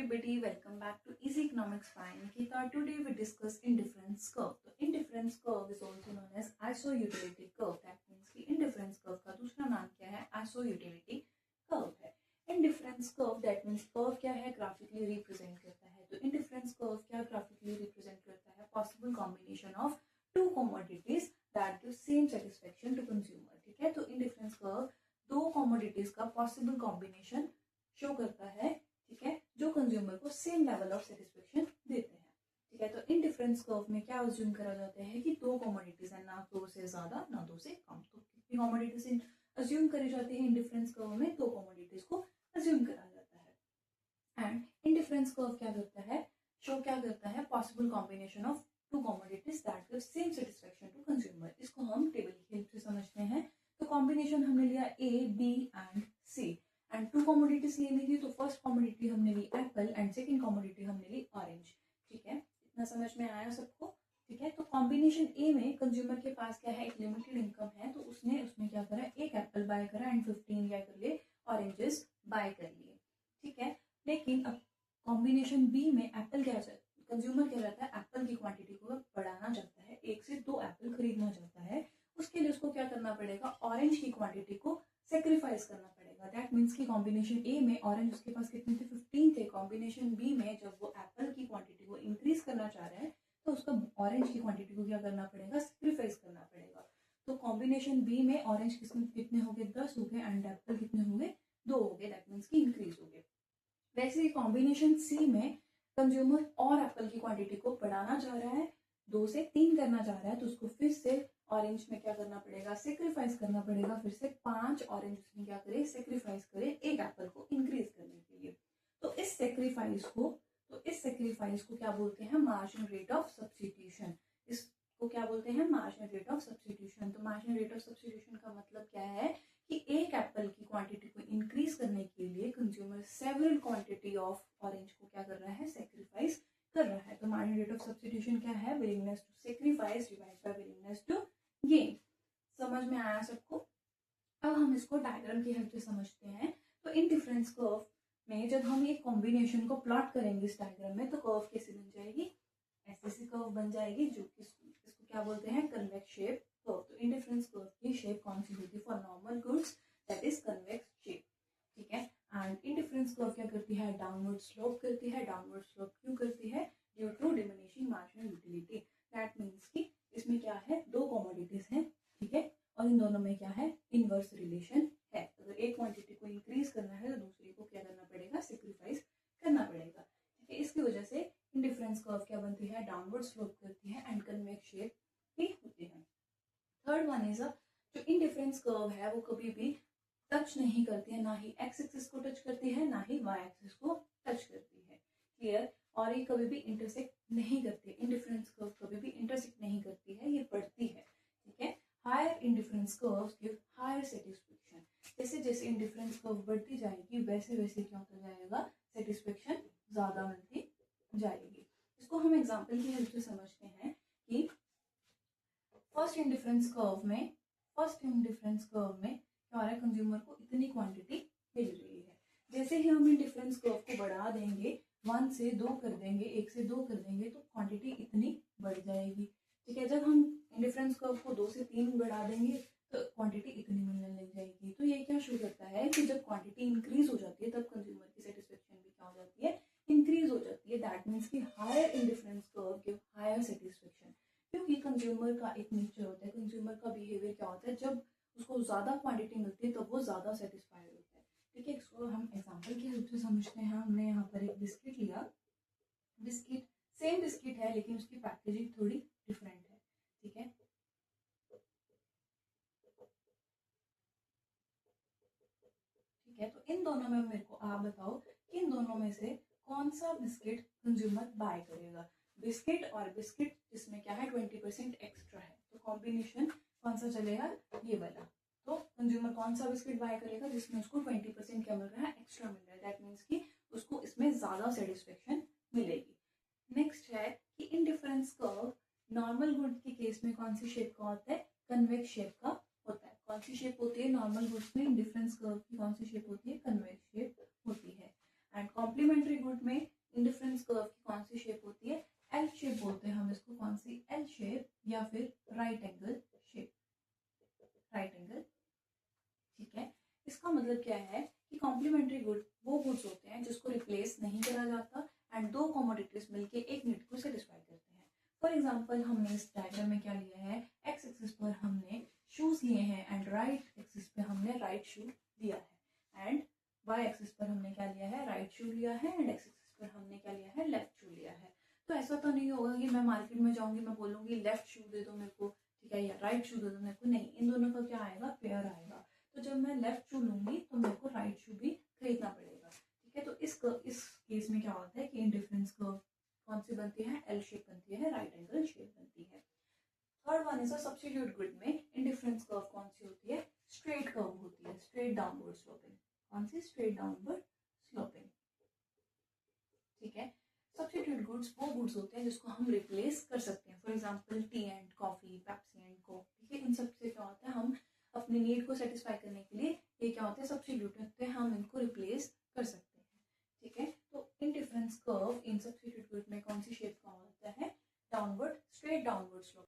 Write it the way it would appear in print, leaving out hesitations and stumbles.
everybody, welcome back to Easy Economics by Nikita. Today we discuss indifference curve. तो indifference curve is also known as isoutility curve. That means कि indifference curve का दूसरा नाम क्या है? isoutility curve है. Indifference curve that means curve क्या है? Graphically represent करता है. तो indifference curve क्या graphically represent करता है? Possible combination of two commodities that give same satisfaction to consumer. ठीक है, तो indifference curve दो commodities का possible combination शो करता है, ठीक है, जो कंज्यूमर को सेम लेवल ऑफ सेटिस्फेक्शन देते हैं. ठीक है, तो इंडिफरेंस कर्व में क्या अज्यूम करा जाता है कि दो कमोडिटीज है, ना दो से ज्यादा ना दो से कम. तो कितनी कमोडिटीज अज्यूम करी जाती है इंडिफरेंस कर्व में? दो कमोडिटीज को अज्यूम करा जाता है. एंड इंडिफरेंस कर्व क्या करता है? शो क्या करता है? Possible combination of two commodities that give same satisfaction to consumer. इसको हम टेबल की हेल्प से समझते हैं. तो कॉम्बिनेशन हमने लिया A, B and C and two commodities ले ली थी. तो फर्स्ट कमोडिटी हमने ली एप्पल एंड सेकंड कमोडिटी हमने ली ऑरेंज. ठीक है, इतना समझ में आया सबको? ठीक है, तो कॉम्बिनेशन ए में कंज्यूमर के पास क्या है? एक लिमिटेड इनकम है, तो उसमें क्या करा? एक एप्पल बाय करा एंड 15 क्या कर लिए? ऑरेंजेस बाय कर लिए. ठीक है, लेकिन अब कॉम्बिनेशन बी में एप्पल क्या चाहता है? कंज्यूमर क्या चाहता है? एप्पल की क्वांटिटी को बढ़ाना चाहता है, एक से दो एप्पल खरीदना चाहता है. उसके लिए उसको क्या करना पड़ेगा? ऑरेंज की क्वांटिटी को सेक्रीफाइस करना पड़ेगा. दैट मीन्स कि कॉम्बिनेशन ए में ऑरेंज उसके पास कितने थे? 15 थे. कॉम्बिनेशन बी में जब वो एप्पल की क्वांटिटी को इंक्रीज करना चाह रहा है तो उसको ऑरेंज की क्वांटिटी को क्या करना पड़ेगा? सेक्रीफाइस करना पड़ेगा. तो कॉम्बिनेशन बी में ऑरेंज कितने हो गए? 10 हो गए एंड एप्पल कितने हो गए? 2 हो गए. दैट मीन्स कि इंक्रीज हो गए. वैसे ही कॉम्बिनेशन सी में कंज्यूमर और एप्पल की क्वांटिटी को बढ़ाना चाह रहा है, 2 से 3 करना चाह रहा है, तो उसको फिर से ऑरेंज में क्या करना पड़ेगा? सेक्रीफाइस करना पड़ेगा. फिर से 5 ऑरेंज उसमें क्या करे? सेक्रीफाइस करे एक एप्पल को इंक्रीज करने के लिए. तो इस सेक्रीफाइस को क्या बोलते हैं? Marginal rate of substitution. इसको क्या बोलते हैं? Marginal rate of substitution. तो मार्जिनल रेट ऑफ सब्स्टिट्यूशन का मतलब क्या है कि एक एप्पल की क्वांटिटी को इंक्रीज करने के लिए consumer several quantity of orange को क्या कर रहा है? सेक्रीफाइस कर रहा है. तो मार्जिनल रेट ऑफ सब्स्टिट्यूशन क्या है? Willingness to sacrifice divide by willingness to gain. समझ में आया सबको? अब हम इसको डायग्राम की हेल्प से समझते हैं. तो इंडिफरेंस कर्व में जब हम एक कॉम्बिनेशन को प्लॉट करेंगे इस डायग्राम में, तो कर्व कैसे बन जाएगी? ऐसी कर्व बन जाएगी, जो कि इसको क्या बोलते हैं? Convex shape curve. तो इंडिफरेंस कर्व की शेप कौन सी होती है? For normal goods that is convex shape. ठीक है, एंड इंडिफरेंस कर्व क्या करती है? डाउनवर्ड स्लोप करती है. डाउनवर्ड स्लोप क्यों करती है? Due to diminishing marginal utility. That means कि इसमें क्या है? दो कमोडिटीज हैं, ठीक है, और इन दोनों में क्या है? इनवर्स रिलेशन है. अगर एक क्वांटिटी को इंक्रीज करना है तो दूसरे को क्या करना पड़ेगा? सेक्रीफाइस करना पड़ेगा. ठीक है, इसकी वजह से इंडिफरेंस कर्व क्या बनती है? डाउनवर्ड स्लोप करती है एंड कन्वेक्स शेप भी होती है. थर्ड वन इज जो इंडिफरेंस कर्व है वो कभी भी टच नहीं करती है, ना ही एक्स एक्सिस को टच करती है, ना ही वाई एक्सिस को टच करती है. क्लियर? और ये कभी भी इंटरसेक्ट नहीं करती. इंडिफरेंस कर्व कभी भी इंटरसेक्ट नहीं करती है, ये बढ़ती है. ठीक है, higher indifference curves give higher satisfaction. जैसे जैसे इंडिफरेंस कर्व बढ़ती जाएगी वैसे वैसे क्या होता जाएगा? सेटिस्फेक्शन ज्यादा मिलती जाएगी. इसको हम एग्जांपल की हेल्प से समझते हैं कि फर्स्ट इंडिफरेंस कर्व में क्या हो रहा है? कंज्यूमर को इतनी क्वांटिटी मिल रही है. जैसे ही हम इंडिफरेंस कर्व को बढ़ा देंगे, 1 से 2 कर देंगे, 1 से 2 कर देंगे, तो क्वांटिटी इतनी बढ़ जाएगी. ठीक है, जब हम इंडिफरेंस कर्व को 2 से 3 बढ़ा देंगे तो क्वांटिटी इतनी मिलने लग जाएगी. तो ये क्या शो करता है कि जब क्वांटिटी इंक्रीज हो जाती है तब कंज्यूमर की सेटिस्फेक्शन भी क्या हो जाती है? इंक्रीज हो जाती है. दैट मीन्स कि higher indifference curve give higher satisfaction. क्योंकि कंज्यूमर का एक नेचर होता है, कंज्यूमर का बिहेवियर क्या होता है? जब उसको ज्यादा क्वांटिटी मिलती है तब वो ज्यादा सेटिस्फाइड होता है. ठीक है, इसको हम एग्जांपल की हेल्प से समझते हैं. हमने यहाँ पर एक बिस्किट लिया. बिस्किट सेम बिस्किट है लेकिन उसकी पैकेजिंग थोड़ी डिफरेंट है. ठीक है, तो इन दोनों में मेरे को आप बताओ कि इन दोनों में से कौन सा बिस्किट कंज्यूमर बाय करेगा? बिस्किट और बिस्किट जिसमें क्या है? 20% एक्स्ट्रा है. तो कॉम्बिनेशन कौन सा चलेगा? ये वाला. तो कंज्यूमर कौन सा बिस्किट बाय करेगा? जिसमें उसको 20% क्या मिल रहा है? एक्स्ट्रा मिल रहा है. दैट मीन्स कि उसको इसमें ज्यादा सेटिस्फेक्शन मिलेगी. नेक्स्ट है कि इंडिफरेंस कर्व नॉर्मल गुड के केस में कौन सी शेप का होता है? कन्वेक्स शेप का होता है. कौन सी शेप होती है नॉर्मल गुड्स में? इंडिफरेंस कर्व की कौन सी शेप होती है? कन्वेक्स शेप होती है. एंड कॉम्प्लीमेंट्री गुड में नहीं करा जाता एंड दो कमोडिटीज मिलके एक नीड को सेटिस्फाई करते हैं। फॉर एग्जाम्पल हमने इस डायग्राम में क्या लिया है, एक्स एक्सिस पर हमने शूज लिए हैं एंड राइट एक्सिस पे हमने राइट शू लिया है एंड वाई एक्सिस पर हमने क्या लिया है, राइट शू लिया है एंड एक्स एक्सिस पर हमने क्या लिया है, लेफ्ट शू लिया है। तो ऐसा तो नहीं होगा कि मैं मार्केट में जाऊंगी, मैं बोलूंगी लेफ्ट शू दे दो मेरे को, ठीक है, या राइट शू दे दो मेरे को, नहीं, इन दोनों का क्या आएगा, पेयर आएगा। तो जब मैं लेफ्ट शू लूंगी तो मेरे को राइट शू भी खरीदना पड़ेगा, ठीक है। तो इस केस में क्या होता है कि इंडिफरेंस कर्व कौन सी बनती है, एल शेप बनती है, राइट एंगल शेप बनती है। Third one is a substitute grid में इंडिफरेंस कर्व कौन सी होती है, स्ट्रेट कर्व होती है, स्ट्रेट डाउनवर्ड स्लोपिंग। कौन सी, स्ट्रेट डाउनवर्ड स्लोपिंग, ठीक है। सब्स्टिट्यूट गुड्स वो गुड्स होते हैं जिसको हम रिप्लेस कर सकते हैं, for example T and coffee, Pepsi and Coke, ठीक है। इन सब से क्या होता है, हम अपनी नीड को सेटिस्फाई करने के लिए ये क्या होते हैं, सब्स्टिट्यूट होते हैं, हम इनको रिप्लेस कर सकते हैं, ठीक है। तो इंडिफरेंस कर्व इन सब्स्टिट्यूट गुड में कौन सी शेप का होता है, डाउनवर्ड, स्ट्रेट डाउनवर्ड स्लोप।